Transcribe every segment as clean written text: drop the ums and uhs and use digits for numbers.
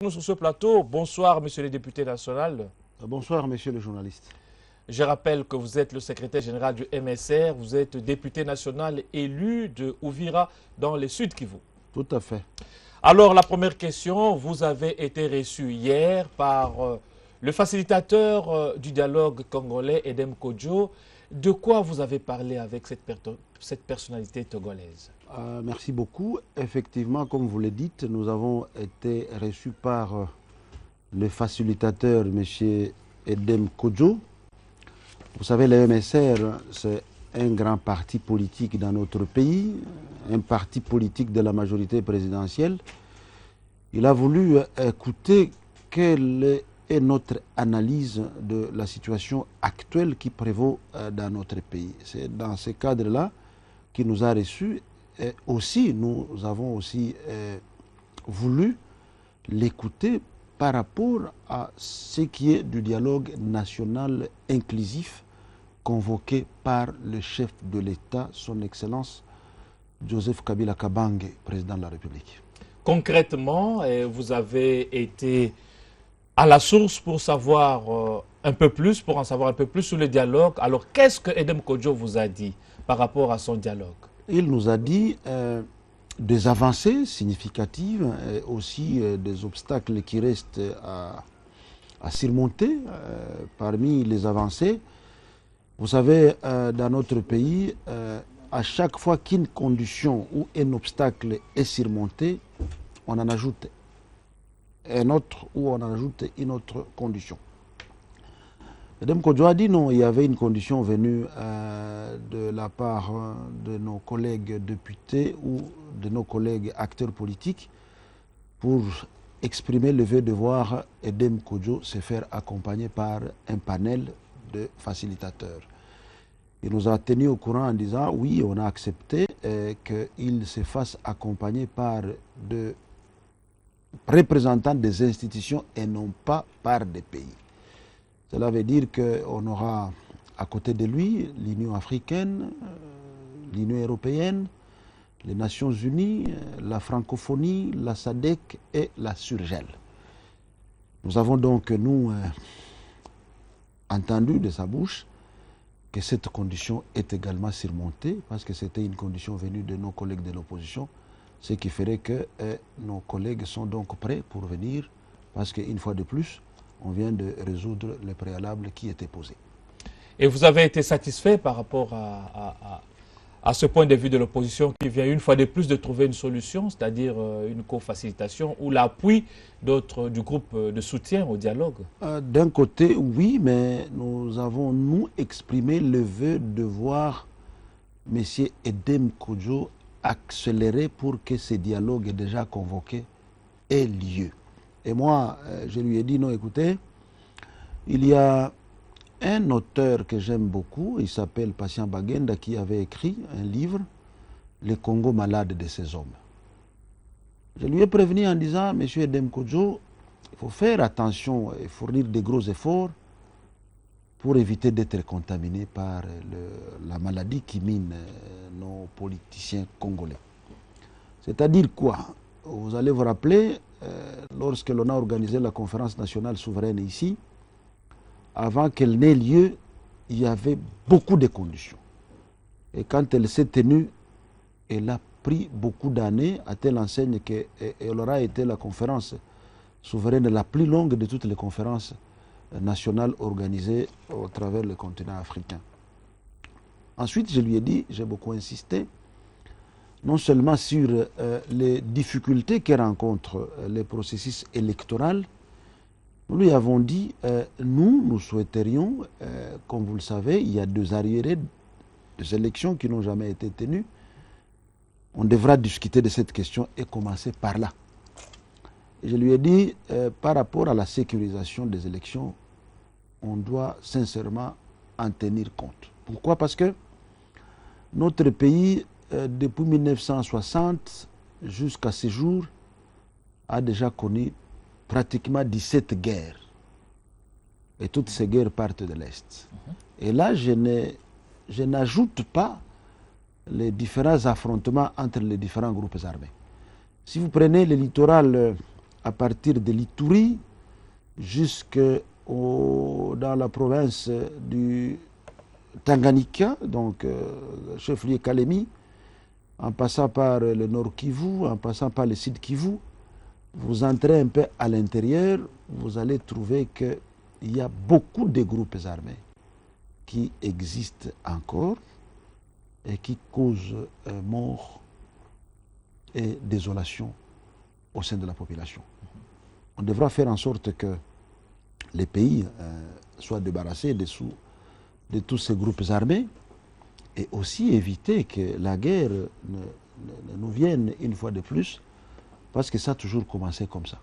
Nous sur ce plateau. Bonsoir, monsieur le député national. Bonsoir, monsieur le journaliste. Je rappelle que vous êtes le secrétaire général du MSR, vous êtes député national élu de Ouvira dans le Sud Kivu. Tout à fait. Alors, la première question, vous avez été reçu hier par le facilitateur du dialogue congolais, Edem Kodjo. De quoi vous avez parlé avec cette personnalité togolaise? Merci beaucoup. Effectivement, comme vous le dites, nous avons été reçus par le facilitateur, M. Edem Kodjo. Vous savez, le MSR, c'est un grand parti politique dans notre pays, un parti politique de la majorité présidentielle. Il a voulu écouter quelle est notre analyse de la situation actuelle qui prévaut dans notre pays. C'est dans ce cadre-là qu'il nous a reçus. Et aussi, nous avons aussi voulu l'écouter par rapport à ce qui est du dialogue national inclusif convoqué par le chef de l'État, son Excellence Joseph Kabila Kabange, président de la République. Concrètement, vous avez été à la source pour savoir un peu plus, pour en savoir un peu plus sur le dialogue. Alors, qu'est-ce que Edem Kodjo vous a dit par rapport à son dialogue? Il nous a dit des avancées significatives et aussi des obstacles qui restent à surmonter. Parmi les avancées, vous savez, dans notre pays, à chaque fois qu'une condition ou un obstacle est surmonté, on en ajoute un autre ou on en ajoute une autre condition. Edem Kodjo a dit non, il y avait une condition venue de la part de nos collègues députés ou de nos collègues acteurs politiques pour exprimer le vœu de voir Edem Kodjo se faire accompagner par un panel de facilitateurs. Il nous a tenu au courant en disant oui, on a accepté qu'il se fasse accompagner par de représentants des institutions et non pas par des pays. Cela veut dire qu'on aura à côté de lui l'Union africaine, l'Union européenne, les Nations unies, la francophonie, la SADC et la Surgel. Nous avons donc, nous, entendu de sa bouche que cette condition est également surmontée parce que c'était une condition venue de nos collègues de l'opposition, ce qui ferait que nos collègues sont donc prêts pour venir parce qu'une fois de plus, on vient de résoudre les préalables qui étaient posés. Et vous avez été satisfait par rapport à ce point de vue de l'opposition qui vient une fois de plus de trouver une solution, c'est-à-dire une co-facilitation ou l'appui d'autres du groupe de soutien au dialogue? D'un côté, oui, mais nous avons, nous, exprimé le vœu de voir M. Edem Kodjo accélérer pour que ce dialogue déjà convoqué ait lieu. Et moi, je lui ai dit, non, écoutez, il y a un auteur que j'aime beaucoup, il s'appelle Patient Bagenda, qui avait écrit un livre, Le Congo malade de ces hommes. Je lui ai prévenu en disant, Monsieur Edem Kodjo, il faut faire attention et fournir des gros efforts pour éviter d'être contaminé par la maladie qui mine nos politiciens congolais. C'est-à-dire quoi? Vous allez vous rappeler, lorsque l'on a organisé la conférence nationale souveraine ici, avant qu'elle n'ait lieu, il y avait beaucoup de conditions. Et quand elle s'est tenue, elle a pris beaucoup d'années, à telle enseigne qu'elle aura été la conférence souveraine la plus longue de toutes les conférences nationales organisées au travers le continent africain. Ensuite, je lui ai dit, j'ai beaucoup insisté, non seulement sur les difficultés que rencontrent les processus électoraux, nous lui avons dit, nous souhaiterions, comme vous le savez, il y a 2 arriérés, 2 élections qui n'ont jamais été tenues. On devra discuter de cette question et commencer par là. Et je lui ai dit, par rapport à la sécurisation des élections, on doit sincèrement en tenir compte. Pourquoi? Parce que notre pays, depuis 1960 jusqu'à ce jour, a déjà connu pratiquement 17 guerres. Et toutes ces guerres partent de l'Est. Et là, je n'ajoute pas les différents affrontements entre les différents groupes armés. Si vous prenez le littoral à partir de l'Ituri jusque dans la province du Tanganyika, donc chef-lieu Kalemi, en passant par le Nord Kivu, en passant par le Sud Kivu. Vous entrez un peu à l'intérieur, vous allez trouver qu'il y a beaucoup de groupes armés qui existent encore et qui causent mort et désolation au sein de la population. On devra faire en sorte que les pays soient débarrassés de tous ces groupes armés et aussi éviter que la guerre ne nous vienne une fois de plus, parce que ça a toujours commencé comme ça.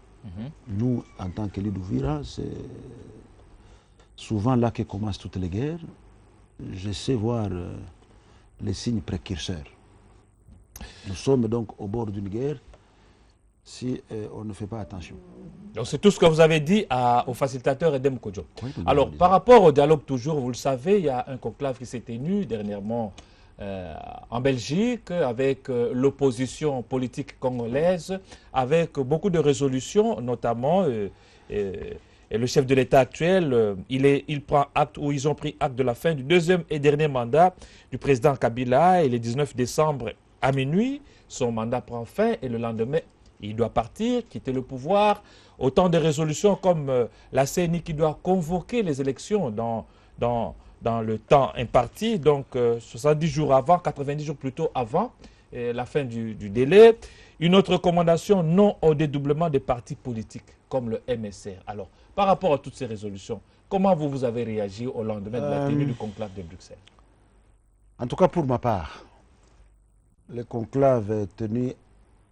Nous, en tant qu'élus d'Ouvira, c'est souvent là que commencent toutes les guerres. Je sais voir les signes précurseurs. Nous sommes donc au bord d'une guerre si on ne fait pas attention. Donc c'est tout ce que vous avez dit au facilitateur Edem Kodjo. Oui, alors, par rapport au dialogue toujours, vous le savez, il y a un conclave qui s'est tenu dernièrement en Belgique avec l'opposition politique congolaise, avec beaucoup de résolutions, notamment et le chef de l'État actuel, il prend acte, ou ils ont pris acte de la fin du deuxième et dernier mandat du président Kabila, et le 19 décembre à minuit, son mandat prend fin et le lendemain, il doit partir, quitter le pouvoir. Autant de résolutions comme la CENI qui doit convoquer les élections dans le temps imparti, donc 70 jours avant, 90 jours plutôt avant la fin du délai. Une autre recommandation, non au dédoublement des partis politiques, comme le MSR. Alors, par rapport à toutes ces résolutions, comment vous avez réagi au lendemain de la tenue du conclave de Bruxelles? En tout cas, pour ma part, le conclave tenu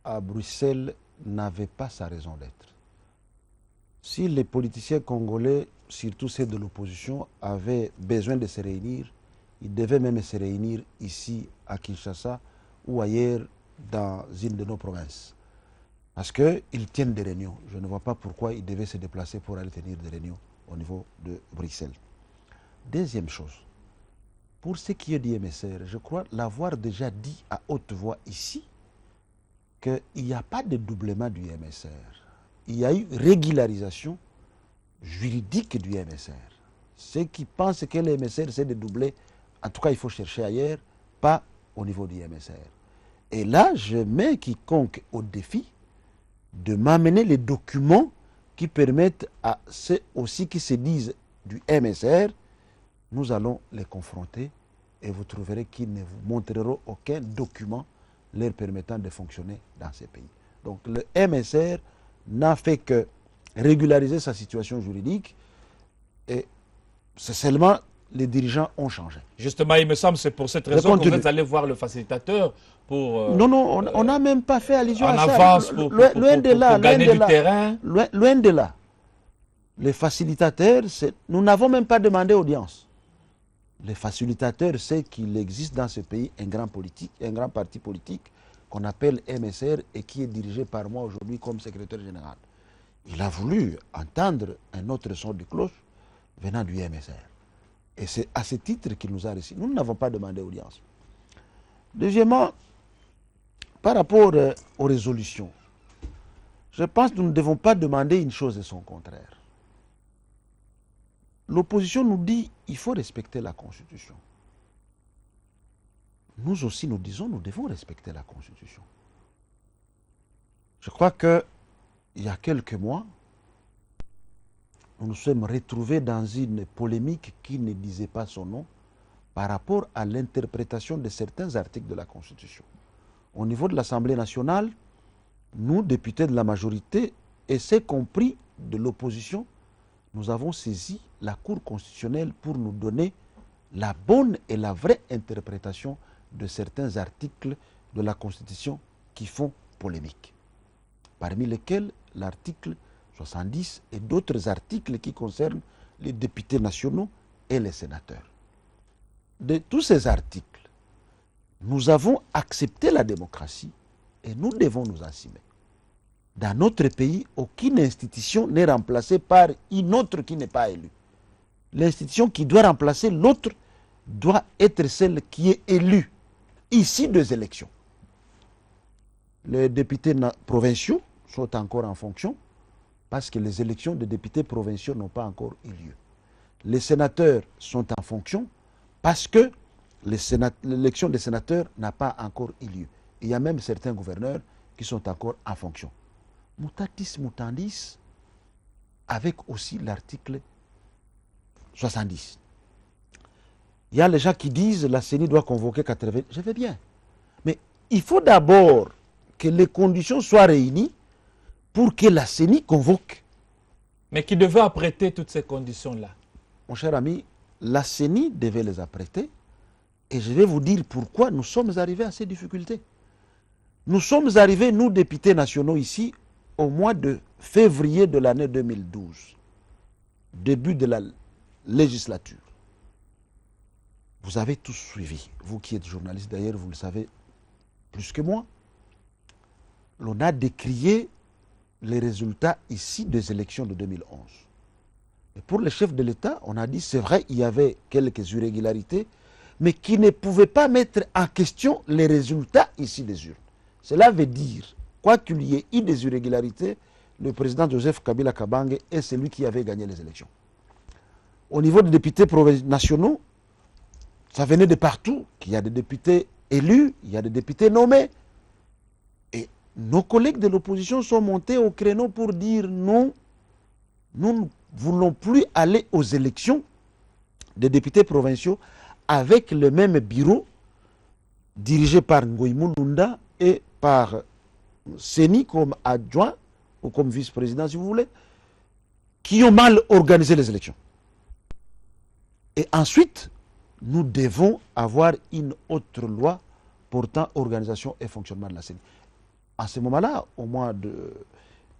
à Bruxelles n'avait pas sa raison d'être. Si les politiciens congolais, surtout ceux de l'opposition, avaient besoin de se réunir, ils devaient même se réunir ici à Kinshasa ou ailleurs dans une de nos provinces. Parce qu'ils tiennent des réunions. Je ne vois pas pourquoi ils devaient se déplacer pour aller tenir des réunions au niveau de Bruxelles. Deuxième chose, pour ce qui est du MSR, je crois l'avoir déjà dit à haute voix ici, qu'il n'y a pas de doublement du MSR. Il y a eu régularisation juridique du MSR. Ceux qui pensent que le MSR c'est de doubler, en tout cas il faut chercher ailleurs, pas au niveau du MSR. Et là, je mets quiconque au défi de m'amener les documents qui permettent à ceux aussi qui se disent du MSR, nous allons les confronter et vous trouverez qu'ils ne vous montreront aucun document leur permettant de fonctionner dans ces pays. Donc le MSR n'a fait que régulariser sa situation juridique et c'est seulement les dirigeants ont changé. Justement, il me semble que c'est pour cette raison que vous êtes allé voir le facilitateur pour... non, on n'a même pas fait allusion à ça. En avance pour gagner du terrain. Loin de là. Les facilitateurs, nous n'avons même pas demandé audience. Les facilitateurs, c'est qu'il existe dans ce pays un grand parti politique qu'on appelle MSR et qui est dirigé par moi aujourd'hui comme secrétaire général. Il a voulu entendre un autre son de cloche venant du MSR. Et c'est à ce titre qu'il nous a reçus. Nous n'avons pas demandé audience. Deuxièmement, par rapport aux résolutions, je pense que nous ne devons pas demander une chose et son contraire. L'opposition nous dit qu'il faut respecter la Constitution. Nous aussi, nous disons nous devons respecter la Constitution. Je crois qu'il y a quelques mois, nous nous sommes retrouvés dans une polémique qui ne disait pas son nom par rapport à l'interprétation de certains articles de la Constitution. Au niveau de l'Assemblée nationale, nous, députés de la majorité, et c'est compris de l'opposition, nous avons saisi la Cour constitutionnelle pour nous donner la bonne et la vraie interprétation de certains articles de la Constitution qui font polémique. Parmi lesquels l'article 70 et d'autres articles qui concernent les députés nationaux et les sénateurs. De tous ces articles, nous avons accepté la démocratie et nous devons nous assumer. Dans notre pays, aucune institution n'est remplacée par une autre qui n'est pas élue. L'institution qui doit remplacer l'autre doit être celle qui est élue, ici des élections. Les députés provinciaux sont encore en fonction, parce que les élections de députés provinciaux n'ont pas encore eu lieu. Les sénateurs sont en fonction parce que l'élection des sénateurs n'a pas encore eu lieu. Il y a même certains gouverneurs qui sont encore en fonction. Mutatis mutandis, avec aussi l'article 70. Il y a les gens qui disent la CENI doit convoquer 80. Je vais bien. Mais il faut d'abord que les conditions soient réunies pour que la CENI convoque. Mais qui devait apprêter toutes ces conditions-là? Mon cher ami, la CENI devait les apprêter. Et je vais vous dire pourquoi nous sommes arrivés à ces difficultés. Nous sommes arrivés, nous, députés nationaux, ici, au mois de février de l'année 2012, début de la législature. Vous avez tous suivi, vous qui êtes journaliste d'ailleurs, vous le savez plus que moi. L'on a décrié les résultats ici des élections de 2011. Et pour le chef de l'État, on a dit, c'est vrai, il y avait quelques irrégularités, mais qui ne pouvaient pas mettre en question les résultats ici des urnes. Cela veut dire, quoi qu'il y ait eu des irrégularités, le président Joseph Kabila Kabange est celui qui avait gagné les élections. Au niveau des députés nationaux, ça venait de partout, qu'il y a des députés élus, il y a des députés nommés. Et nos collègues de l'opposition sont montés au créneau pour dire non, nous ne voulons plus aller aux élections des députés provinciaux avec le même bureau dirigé par Ngoï Mulunda et par CENI comme adjoint ou comme vice-président si vous voulez, qui ont mal organisé les élections. Et ensuite, nous devons avoir une autre loi portant organisation et fonctionnement de la CENI. À ce moment-là,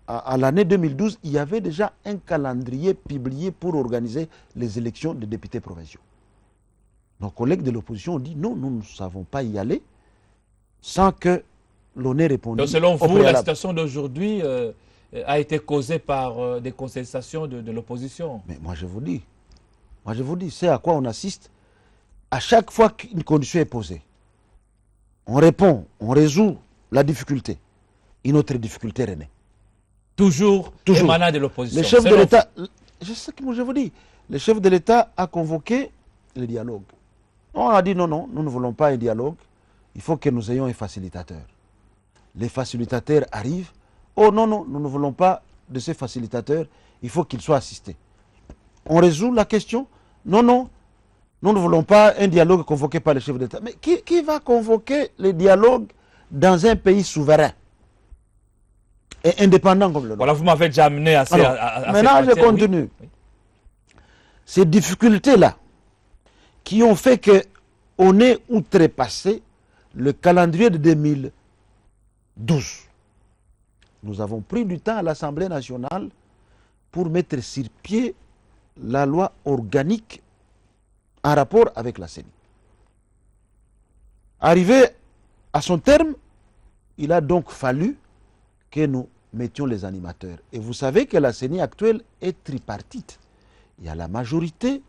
à l'année 2012, il y avait déjà un calendrier publié pour organiser les élections des députés provinciaux. Nos collègues de l'opposition ont dit non, nous ne savons pas y aller sans que l'on ait répondu. Donc selon vous, la situation d'aujourd'hui a été causée par des contestations de l'opposition? Mais moi je vous dis, c'est à quoi on assiste. À chaque fois qu'une condition est posée, on répond, on résout la difficulté. Une autre difficulté renaît. Toujours émanant de l'opposition. Le chef de l'État, je sais que je vous dis, le chef de l'État a convoqué le dialogue. On a dit non, nous ne voulons pas un dialogue, il faut que nous ayons un facilitateur. Les facilitateurs arrivent, oh non, nous ne voulons pas de ces facilitateurs, il faut qu'ils soient assistés. On résout la question, non, nous ne voulons pas un dialogue convoqué par le chef d'État. Mais qui va convoquer le dialogue dans un pays souverain et indépendant comme le nôtre? Voilà, vous m'avez déjà amené à ces maintenant, je continue. Oui. Ces difficultés-là qui ont fait qu'on ait outrepassé le calendrier de 2012. Nous avons pris du temps à l'Assemblée nationale pour mettre sur pied la loi organique en rapport avec la CENI. Arrivé à son terme, il a donc fallu que nous mettions les animateurs. Et vous savez que la CENI actuelle est tripartite. Il y a la majorité,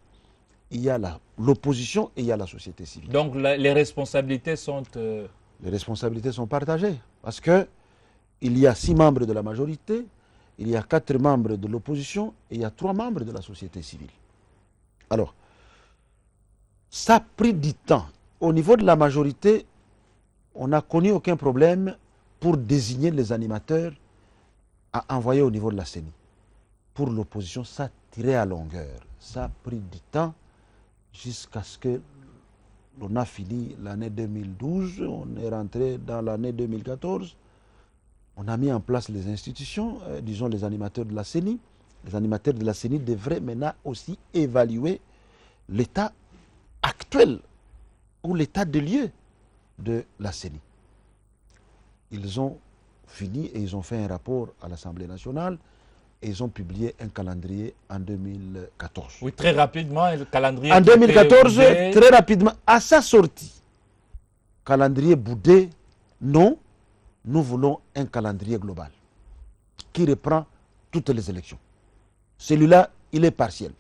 il y a l'opposition et il y a la société civile. Donc les responsabilités sont... Les responsabilités sont partagées. Parce que il y a 6 membres de la majorité, il y a 4 membres de l'opposition et il y a 3 membres de la société civile. Alors, ça a pris du temps. Au niveau de la majorité, on n'a connu aucun problème pour désigner les animateurs à envoyer au niveau de la CENI. Pour l'opposition, ça tirait à longueur. Ça a pris du temps jusqu'à ce que l'on a fini l'année 2012, on est rentré dans l'année 2014. On a mis en place les institutions, disons les animateurs de la CENI. Les animateurs de la CENI devraient maintenant aussi évaluer l'état actuel ou l'état de lieu de la CENI. Ils ont fini et ils ont fait un rapport à l'Assemblée nationale et ils ont publié un calendrier en 2014. Oui, très rapidement, le calendrier... En 2014, très rapidement, à sa sortie, calendrier boudé, non, nous voulons un calendrier global qui reprend toutes les élections. Celui-là, il est partiel.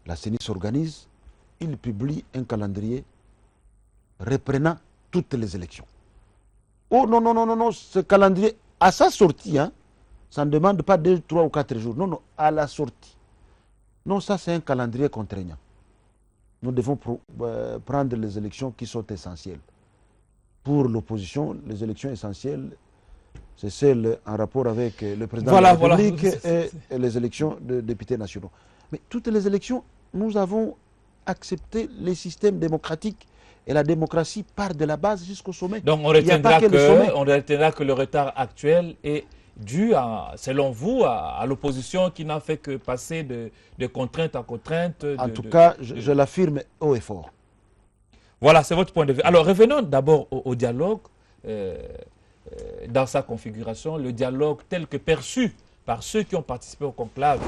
La CENI s'organise, il publie un calendrier reprenant toutes les élections. Oh non, ce calendrier, à sa sortie, Ça ne demande pas 2, 3 ou 4 jours. Non, non, à la sortie. Non, ça c'est un calendrier contraignant. Nous devons prendre les élections qui sont essentielles. Pour l'opposition, les élections essentielles, c'est celles en rapport avec le président de la République et les élections de députés nationaux. Mais toutes les élections, nous avons accepté les systèmes démocratiques et la démocratie part de la base jusqu'au sommet. Donc on retiendra que le retard actuel est dû, selon vous, à l'opposition qui n'a fait que passer de contrainte en contrainte. En tout cas, je l'affirme haut et fort. Voilà, c'est votre point de vue. Alors revenons d'abord au dialogue. Dans sa configuration, le dialogue tel que perçu par ceux qui ont participé au conclave.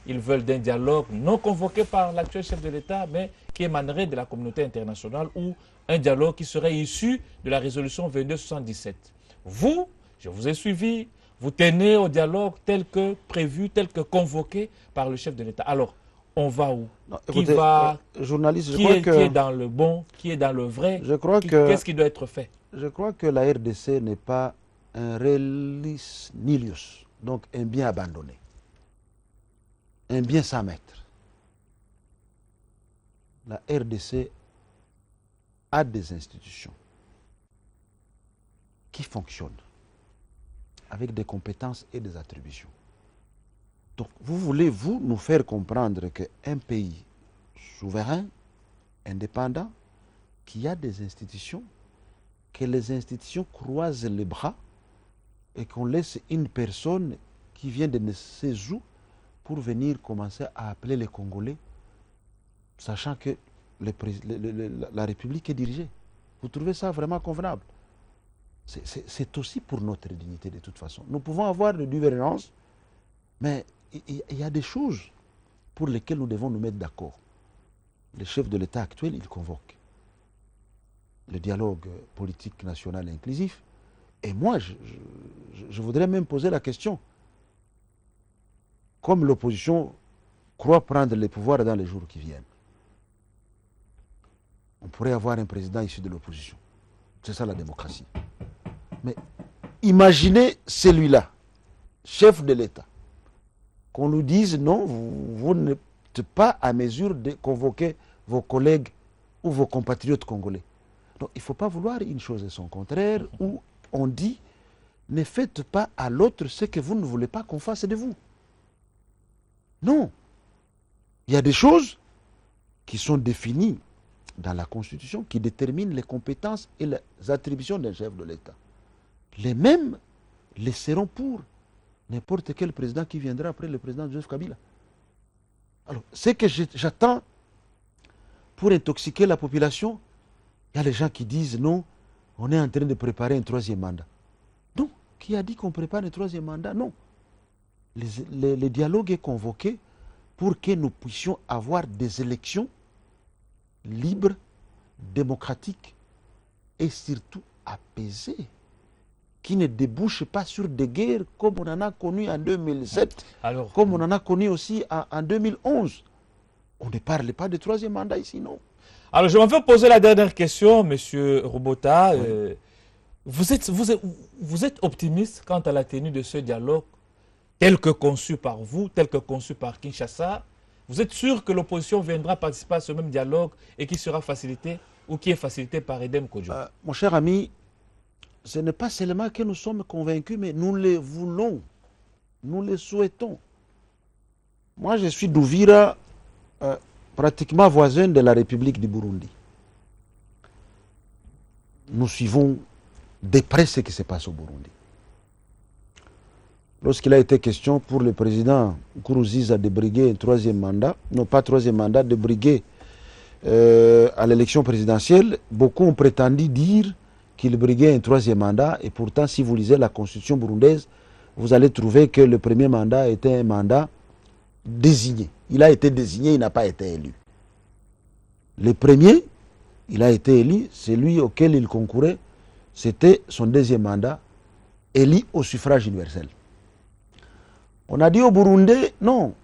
Ils veulent d'un dialogue non convoqué par l'actuel chef de l'État, mais qui émanerait de la communauté internationale, ou un dialogue qui serait issu de la résolution 2277. Vous, je vous ai suivi, vous tenez au dialogue tel que prévu, tel que convoqué par le chef de l'État. Alors, on va où? Non, écoutez, journaliste, qui est dans le bon, qui est dans le vrai? Qu'est-ce qui doit être fait? Je crois que la RDC n'est pas un relis nihilus, donc un bien abandonné, un bien sans maître. La RDC a des institutions qui fonctionnent avec des compétences et des attributions. Donc, vous voulez, vous, nous faire comprendre qu'un pays souverain, indépendant, qui a des institutions, que les institutions croisent les bras et qu'on laisse une personne qui vient de ne sais où pour venir commencer à appeler les Congolais, sachant que la République est dirigée. Vous trouvez ça vraiment convenable? C'est aussi pour notre dignité de toute façon. Nous pouvons avoir des divergences, mais il y a des choses pour lesquelles nous devons nous mettre d'accord. Le chef de l'État actuel, il convoque le dialogue politique national inclusif. Et moi, je voudrais même poser la question. Comme l'opposition croit prendre les pouvoirs dans les jours qui viennent, on pourrait avoir un président issu de l'opposition. C'est ça la démocratie. Mais imaginez celui-là, chef de l'État, qu'on nous dise non, vous n'êtes pas à mesure de convoquer vos collègues ou vos compatriotes congolais. Donc il ne faut pas vouloir une chose et son contraire, où on dit ne faites pas à l'autre ce que vous ne voulez pas qu'on fasse de vous. Non. Il y a des choses qui sont définies dans la Constitution qui déterminent les compétences et les attributions d'un chef de l'État. Les mêmes les seront pour n'importe quel président qui viendra après le président Joseph Kabila. Alors, ce que j'attends pour intoxiquer la population, il y a les gens qui disent non, on est en train de préparer un troisième mandat. Non, qui a dit qu'on prépare un troisième mandat? Non. Le dialogue est convoqué pour que nous puissions avoir des élections libres, démocratiques et surtout apaisées, qui ne débouchent pas sur des guerres comme on en a connu en 2007, comme on en a connu aussi en 2011. On ne parle pas de troisième mandat ici, non. Alors, je m'en vais poser la dernière question, M. Robota. Oui. Vous êtes optimiste quant à la tenue de ce dialogue, tel que conçu par vous, tel que conçu par Kinshasa? Vous êtes sûr que l'opposition viendra participer à ce même dialogue et qui sera facilité ou qui est facilité par Edem Kodjo? Mon cher ami, ce n'est pas seulement que nous sommes convaincus, mais nous les voulons, nous les souhaitons. Moi, je suis d'Ouvira, pratiquement voisin de la République du Burundi. Nous suivons de près ce qui se passe au Burundi. Lorsqu'il a été question pour le président Nkurunziza de briguer un troisième mandat, non pas troisième mandat, de briguer à l'élection présidentielle, beaucoup ont prétendu dire qu'il briguait un troisième mandat, et pourtant si vous lisez la constitution burundaise, vous allez trouver que le premier mandat était un mandat désigné. Il a été désigné, il n'a pas été élu. Le premier, il a été élu, celui auquel il concourait, c'était son deuxième mandat, élu au suffrage universel. On a dit au Burundais, non,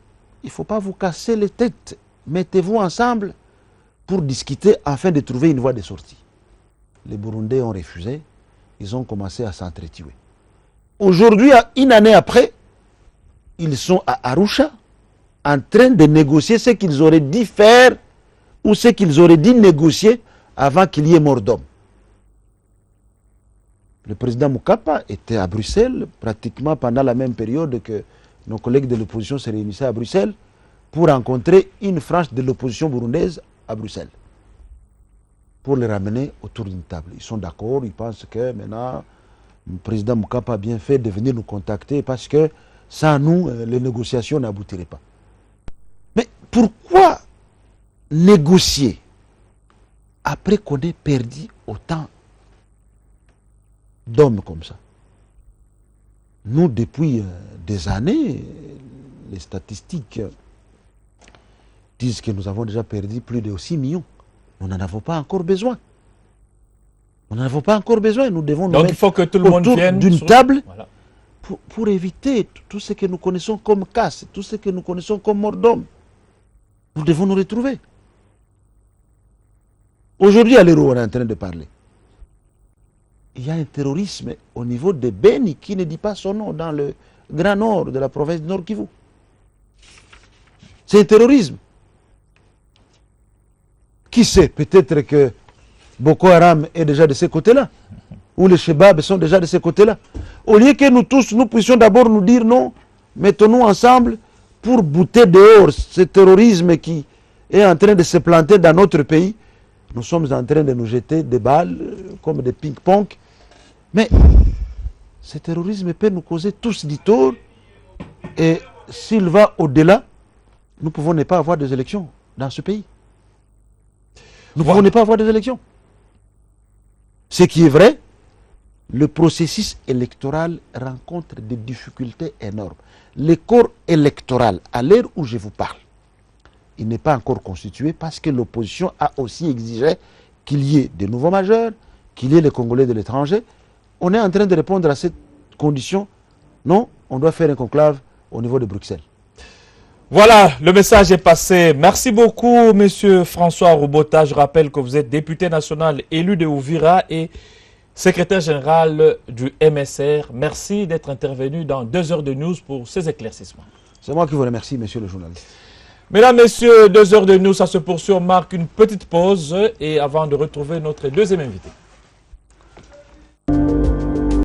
il ne faut pas vous casser les têtes, mettez-vous ensemble pour discuter afin de trouver une voie de sortie. Les Burundais ont refusé, ils ont commencé à s'entretuer. Aujourd'hui, une année après, ils sont à Arusha en train de négocier ce qu'ils auraient dû faire ou ce qu'ils auraient dû négocier avant qu'il y ait mort d'homme. Le président Mukapa était à Bruxelles pratiquement pendant la même période que nos collègues de l'opposition se réunissaient à Bruxelles pour rencontrer une frange de l'opposition burundaise à Bruxelles, pour les ramener autour d'une table. Ils sont d'accord, ils pensent que maintenant, le président Mukapa a bien fait de venir nous contacter parce que sans nous, les négociations n'aboutiraient pas. Mais pourquoi négocier après qu'on ait perdu autant d'hommes comme ça? Nous, depuis des années, les statistiques disent que nous avons déjà perdu plus de 6 millions. Nous n'en avons pas encore besoin. Nous n'en avons pas encore besoin. Nous devons nous Donc mettre il faut que tout le monde autour vienne d'une sur- table Voilà. pour éviter tout ce que nous connaissons comme casse, tout ce que nous connaissons comme mort d'homme. Nous devons nous retrouver. Aujourd'hui, à l'heure où on est en train de parler, il y a un terrorisme au niveau de Beni qui ne dit pas son nom dans le grand nord de la province du Nord Kivu. C'est un terrorisme. Qui sait, peut-être que Boko Haram est déjà de ces côtés-là, ou les Shebab sont déjà de ces côtés-là. Au lieu que nous tous, nous puissions d'abord nous dire non, mettons-nous ensemble pour bouter dehors ce terrorisme qui est en train de se planter dans notre pays. Nous sommes en train de nous jeter des balles comme des ping-pong. Mais ce terrorisme peut nous causer tous du tort. Et s'il va au-delà, nous pouvons ne pas avoir des élections dans ce pays. Nous pouvons ne pas avoir des élections. Ce qui est vrai, le processus électoral rencontre des difficultés énormes. Le corps électoral, à l'heure où je vous parle, il n'est pas encore constitué parce que l'opposition a aussi exigé qu'il y ait de nouveaux majeurs, qu'il y ait les Congolais de l'étranger. On est en train de répondre à cette condition. Non, on doit faire un conclave au niveau de Bruxelles. Voilà, le message est passé. Merci beaucoup, monsieur François Robota. Je rappelle que vous êtes député national élu de Ouvira et secrétaire général du MSR. Merci d'être intervenu dans 2 heures de news pour ces éclaircissements. C'est moi qui vous remercie, monsieur le journaliste. Mesdames, messieurs, 2 heures de news, ça se poursuit. On marque une petite pause et avant de retrouver notre deuxième invité.